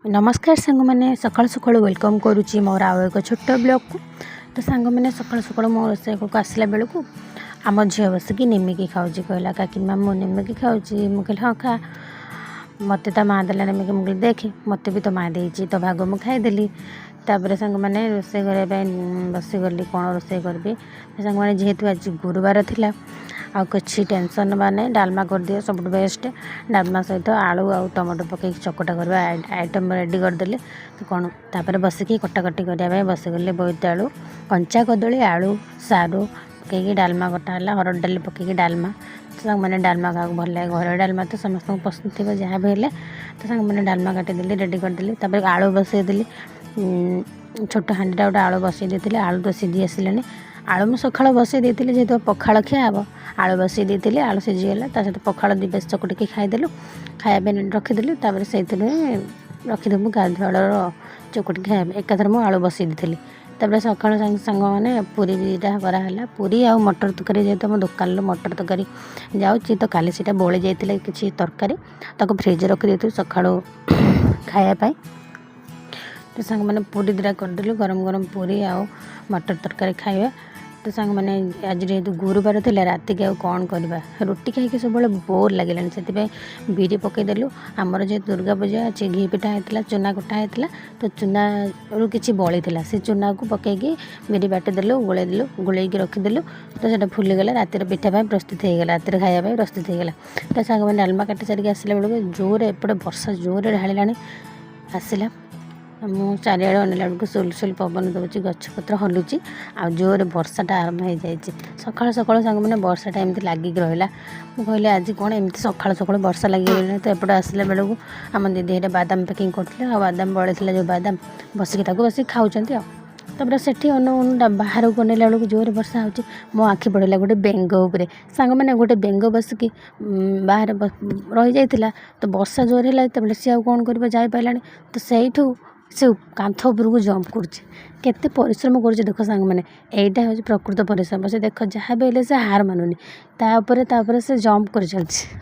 नमस्कार सांग मैंने सकाल सकाल वेलकम करुच्ची मोर आउ एक छोट ब्लॉग को। तो सांग मैंने सकाल सकाल मो रोसे को आसला बेलू को आम झील बसिकी निमिकी खाऊँ कहला काकी माँ मु निमिकी खाऊँ मुझे हाँ खा मत तो माँ देला निमिकी मुझे देखे मत भी तो माँ देती तो भाग मुझे खाईदेली। तापर सांग मैंने रोसे बसीगली कौन रोसे करी सांग मैंने जेहेतु आज गुरुवार थिला आ किसी टेंशन माने डालमा कर दिए सब बेस्ट डालमा सहित आलू आ टमाटो पकई चकटा करवा आइटम रेडी करदेली तो कौन तापर बसिकी कटाकटी करने बसीगली बोईतालू कंचा कदली आलू सारू पकईकी डालमा कटाला हरड़ डाली पकईकी डालमा तो सांग मैंने डालमा क्या भल लगे घर डालमा तो समस्त पसंद थी जहाँ भी है तो सांग मैंने डालमा काटिदेली रेडी करदेली तापर आलू बसईदेली छोट हांडीटा गोटे आलू बसई देती आलू तो सीझी आसलानी आलू मुझे सकाल बसई देती जेहेतु पखाड़ खिया हे आलू बसई देती आलू सीझीगला सहित पखाड़ दिवस चकुटिकी खाईदेलु खाया रखीदेली से रखीदेबू गाधुआड़ चकुटी खाया एकाथर मुझे आलू बसई देती तापर सकाल सांग मैंने पूरी दुईटा कराला पूरी आ मटर तरकारी जेहेतु आम दुकान मटर तरकारी जाऊँगी तो काली से बोली जाइए किसी तरकारी ताको फ्रिज रखी सकाळू खायापाई तो सांग मैंने पूरी दुटा करदेलु गरम गरम पूरी आ मटर तरकारी खाଇବା तो सांग मैंने आज जेहेतु गुरुवार थी रात के कौन करवा रुटी खाई सब बोर लगे से बिरी पकईदेलु आमर जे दुर्गा पूजा अच्छे घी पिठा होता चूना कुटा होता तो चूना रू कि बड़ी से चूना को पकईकी बिरी बाटिदेलु गोलैदेलु गोलैकी रखीदेलु तो से फुलीगला रातिर पिठा प्रस्तुत होगा रात खायापी प्रस्तुत होगा तो सांग मैंने डालमा काटी सारिक आसला बेलू जोर एपटे वर्षा जोर ढाला आसला मु चारिआड़े अनेला बेलू सुलसुल पवन दूसरी गछपत्र हलुची आ जोर वर्षाटा आरंभ हो जाए सकाल सकाल सांग मैंने वर्षाटा एमती लगिक रहा मुझे कहली आज कौन एमती सकाल सकाल वर्षा लगी रही तो एपटे आसला बेलू आम दीदी हेटे बादाम पैकिंग करते आ बादाम बड़ी जो बादाम बसिक बस खाऊँ तापर से बाहर को अनेला बेलू जोर वर्षा हो मो आखि पड़ेगा गोटे बेंग उपरे सांग मैंने गोटे बेंग बसिकी बाहर रही जाता तो वर्षा जोर है तो सी कौन कर जापारा तो सहीठू से कांथ उपरको जंप करते परिश्रम कर देख सांग मैंने यहीटा हूँ प्रकृत परिश्रम से देख जहाँ भी से हार मानुनी तापर से जंप कर चलती।